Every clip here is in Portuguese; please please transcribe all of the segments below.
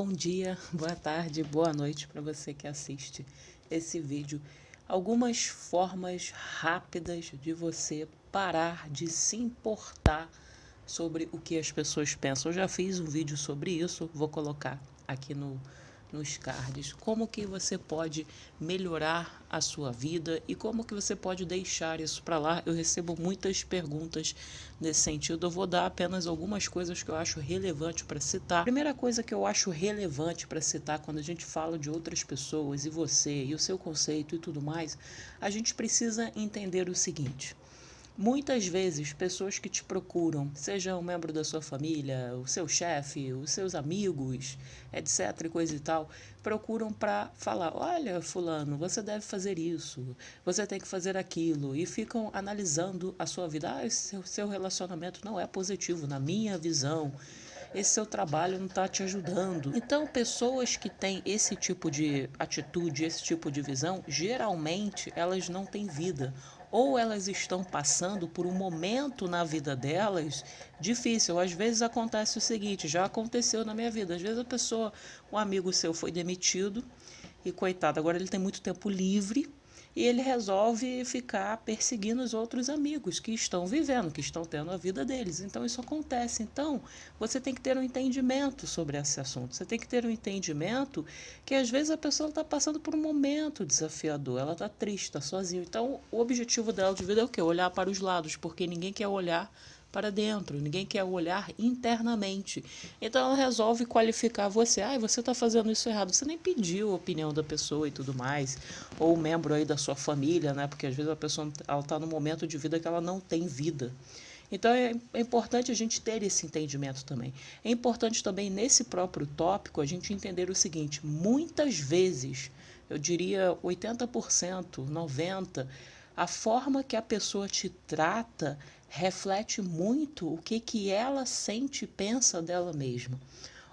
Bom dia, boa tarde, boa noite para você que assiste esse vídeo. Algumas formas rápidas de você parar de se importar sobre o que as pessoas pensam. Eu já fiz um vídeo sobre isso, vou colocar aqui nos cards. Como que você pode melhorar a sua vida e como que você pode deixar isso para lá. Eu recebo muitas perguntas nesse sentido. Eu vou dar apenas algumas coisas que eu acho relevante para citar. A primeira coisa que eu acho relevante para citar quando a gente fala de outras pessoas e você e o seu conceito e tudo mais, a gente precisa entender o seguinte. Muitas vezes, pessoas que te procuram, seja um membro da sua família, o seu chefe, os seus amigos, etc. e coisa e tal, procuram para falar: olha, fulano, você deve fazer isso, você tem que fazer aquilo, e ficam analisando a sua vida. Ah, esse seu relacionamento não é positivo, na minha visão. Esse seu trabalho não está te ajudando. Então, pessoas que têm esse tipo de atitude, esse tipo de visão, geralmente elas não têm vida. Ou elas estão passando por um momento na vida delas difícil. Às vezes acontece o seguinte, já aconteceu na minha vida. Às vezes um amigo seu foi demitido e coitado, agora ele tem muito tempo livre e ele resolve ficar perseguindo os outros amigos que estão vivendo, que estão tendo a vida deles. Então isso acontece. Então você tem que ter um entendimento sobre esse assunto. Você tem que ter um entendimento que às vezes a pessoa está passando por um momento desafiador, ela está triste, está sozinha. Então o objetivo dela de vida é o quê? Olhar para os lados, porque ninguém quer olhar para dentro, ninguém quer olhar internamente. Então ela resolve qualificar você. Ah, você está fazendo isso errado. Você nem pediu a opinião da pessoa e tudo mais, ou um membro aí da sua família, né? Porque às vezes a pessoa ela está num momento de vida que ela não tem vida. Então é importante a gente ter esse entendimento também. É importante também nesse próprio tópico a gente entender o seguinte: muitas vezes, eu diria 80%, 90%, a forma que a pessoa te trata reflete muito o que ela sente e pensa dela mesma.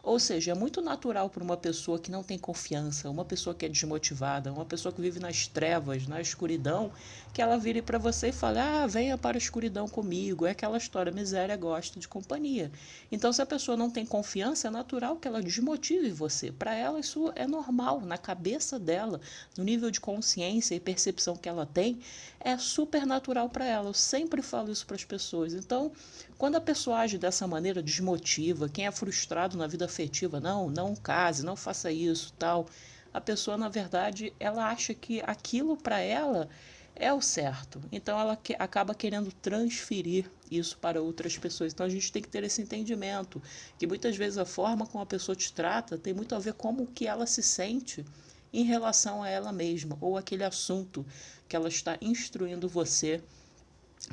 Ou seja, é muito natural para uma pessoa que não tem confiança, uma pessoa que é desmotivada, uma pessoa que vive nas trevas, na escuridão, que ela vire para você e fale: ah, venha para a escuridão comigo. É aquela história, miséria gosta de companhia. Então, se a pessoa não tem confiança, é natural que ela desmotive você. Para ela, isso é normal. Na cabeça dela, no nível de consciência e percepção que ela tem, é super natural para ela. Eu sempre falo isso para as pessoas. Então, quando a pessoa age dessa maneira, desmotiva, quem é frustrado na vida afetiva, não case, não faça isso, tal. A pessoa, na verdade, ela acha que aquilo para ela é o certo. Então ela acaba querendo transferir isso para outras pessoas. Então a gente tem que ter esse entendimento, que muitas vezes a forma como a pessoa te trata tem muito a ver com o que ela se sente em relação a ela mesma, ou aquele assunto que ela está instruindo você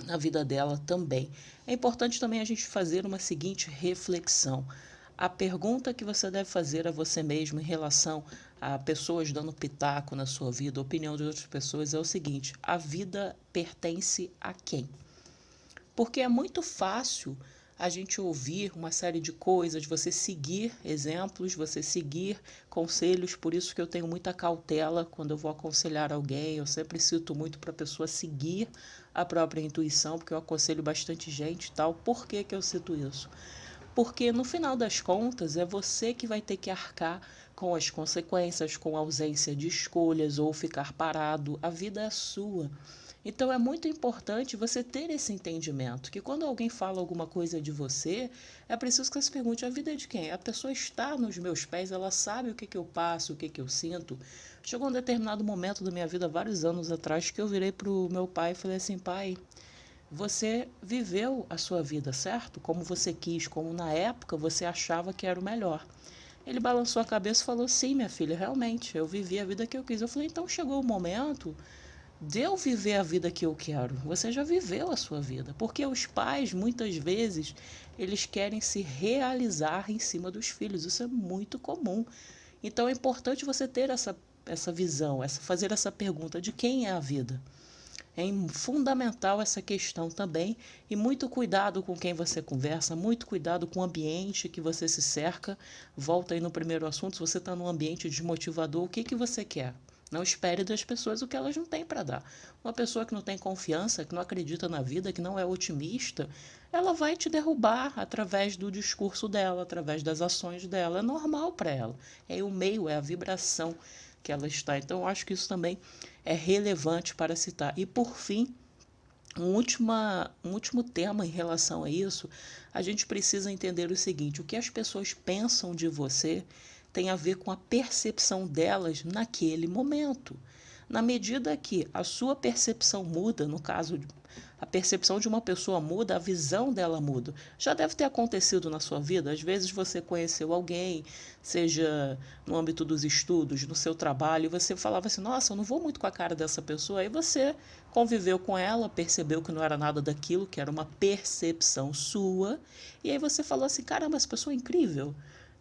na vida dela também. É importante também a gente fazer uma seguinte reflexão. A pergunta que você deve fazer a você mesmo em relação a pessoas dando pitaco na sua vida, a opinião de outras pessoas, é o seguinte: a vida pertence a quem? Porque é muito fácil a gente ouvir uma série de coisas, você seguir exemplos, você seguir conselhos. Por isso que eu tenho muita cautela quando eu vou aconselhar alguém. Eu sempre cito muito para a pessoa seguir a própria intuição, porque eu aconselho bastante gente e tal. Por que que eu cito isso? Porque no final das contas é você que vai ter que arcar com as consequências, com a ausência de escolhas ou ficar parado. A vida é sua. Então é muito importante você ter esse entendimento, que quando alguém fala alguma coisa de você, é preciso que você se pergunte: a vida é de quem? A pessoa está nos meus pés, ela sabe o que que eu passo, o que que eu sinto. Chegou um determinado momento da minha vida, vários anos atrás, que eu virei para o meu pai e falei assim: pai, você viveu a sua vida, certo? Como você quis, como na época você achava que era o melhor. Ele balançou a cabeça e falou: sim, minha filha, realmente, eu vivi a vida que eu quis. Eu falei: então chegou o momento de eu viver a vida que eu quero. Você já viveu a sua vida. Porque os pais, muitas vezes, eles querem se realizar em cima dos filhos. Isso é muito comum. Então é importante você ter essa visão, fazer essa pergunta: de quem é a vida? É fundamental essa questão também, e muito cuidado com quem você conversa, muito cuidado com o ambiente que você se cerca. Volta aí no primeiro assunto: se você está num ambiente desmotivador, o que que você quer? Não espere das pessoas o que elas não têm para dar. Uma pessoa que não tem confiança, que não acredita na vida, que não é otimista, ela vai te derrubar através do discurso dela, através das ações dela. É normal para ela. É o meio, é a vibração que ela está. Então, eu acho que isso também é relevante para citar. E, por fim, um último tema em relação a isso, a gente precisa entender o seguinte: o que as pessoas pensam de você tem a ver com a percepção delas naquele momento. Na medida que a sua percepção muda, no caso, a percepção de uma pessoa muda, a visão dela muda. Já deve ter acontecido na sua vida. Às vezes você conheceu alguém, seja no âmbito dos estudos, no seu trabalho, e você falava assim: nossa, eu não vou muito com a cara dessa pessoa. Aí você conviveu com ela, percebeu que não era nada daquilo, que era uma percepção sua, e aí você falou assim: caramba, essa pessoa é incrível.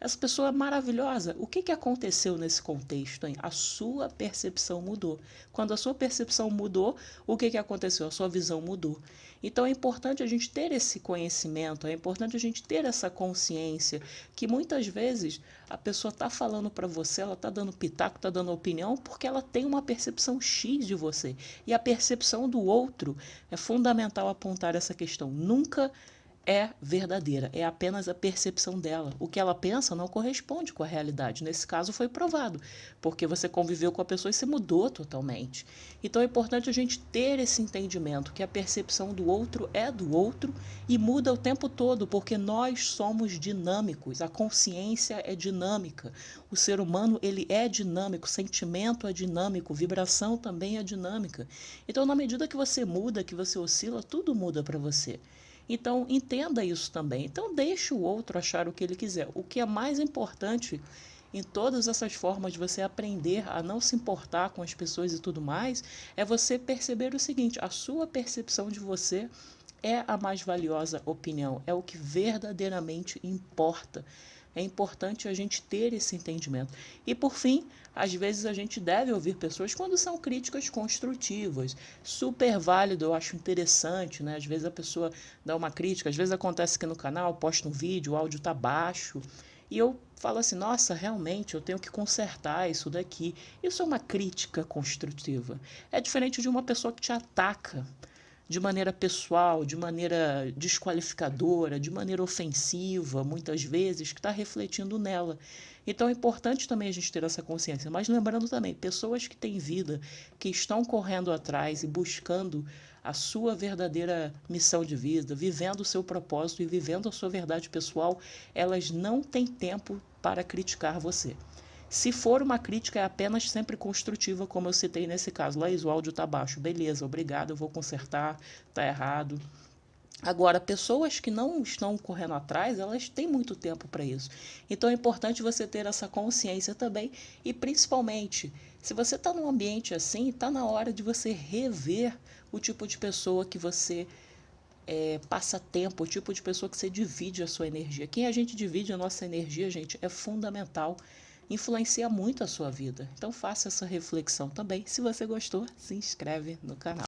Essa pessoa é maravilhosa. O que aconteceu nesse contexto, hein? A sua percepção mudou. Quando a sua percepção mudou, o que aconteceu? A sua visão mudou. Então é importante a gente ter esse conhecimento, é importante a gente ter essa consciência que muitas vezes a pessoa está falando para você, ela está dando pitaco, está dando opinião, porque ela tem uma percepção X de você. E a percepção do outro é fundamental apontar essa questão. Nunca é verdadeira, é apenas a percepção dela. O que ela pensa não corresponde com a realidade. Nesse caso foi provado, porque você conviveu com a pessoa e se mudou totalmente. Então é importante a gente ter esse entendimento que a percepção do outro é do outro e muda o tempo todo, porque nós somos dinâmicos, a consciência é dinâmica. O ser humano, ele é dinâmico, o sentimento é dinâmico, vibração também é dinâmica. Então, na medida que você muda, que você oscila, tudo muda para você. Então, entenda isso também. Então, deixe o outro achar o que ele quiser. O que é mais importante em todas essas formas de você aprender a não se importar com as pessoas e tudo mais, é você perceber o seguinte: a sua percepção de você é a mais valiosa opinião, é o que verdadeiramente importa. É importante a gente ter esse entendimento. E, por fim, às vezes a gente deve ouvir pessoas quando são críticas construtivas. Super válido, eu acho interessante, né? Às vezes a pessoa dá uma crítica, às vezes acontece aqui no canal, posta um vídeo, o áudio está baixo, e eu falo assim: nossa, realmente eu tenho que consertar isso daqui. Isso é uma crítica construtiva. É diferente de uma pessoa que te ataca de maneira pessoal, de maneira desqualificadora, de maneira ofensiva, muitas vezes, que está refletindo nela. Então é importante também a gente ter essa consciência. Mas lembrando também, pessoas que têm vida, que estão correndo atrás e buscando a sua verdadeira missão de vida, vivendo o seu propósito e vivendo a sua verdade pessoal, elas não têm tempo para criticar você. Se for uma crítica, é apenas sempre construtiva, como eu citei nesse caso. Laís, o áudio está baixo. Beleza, obrigado, eu vou consertar, está errado. Agora, pessoas que não estão correndo atrás, elas têm muito tempo para isso. Então é importante você ter essa consciência também. E principalmente, se você está num ambiente assim, está na hora de você rever o tipo de pessoa que você passa tempo, o tipo de pessoa que você divide a sua energia. Quem a gente divide a nossa energia, gente, é fundamental. Influencia muito a sua vida. Então faça essa reflexão também. Se você gostou, se inscreve no canal.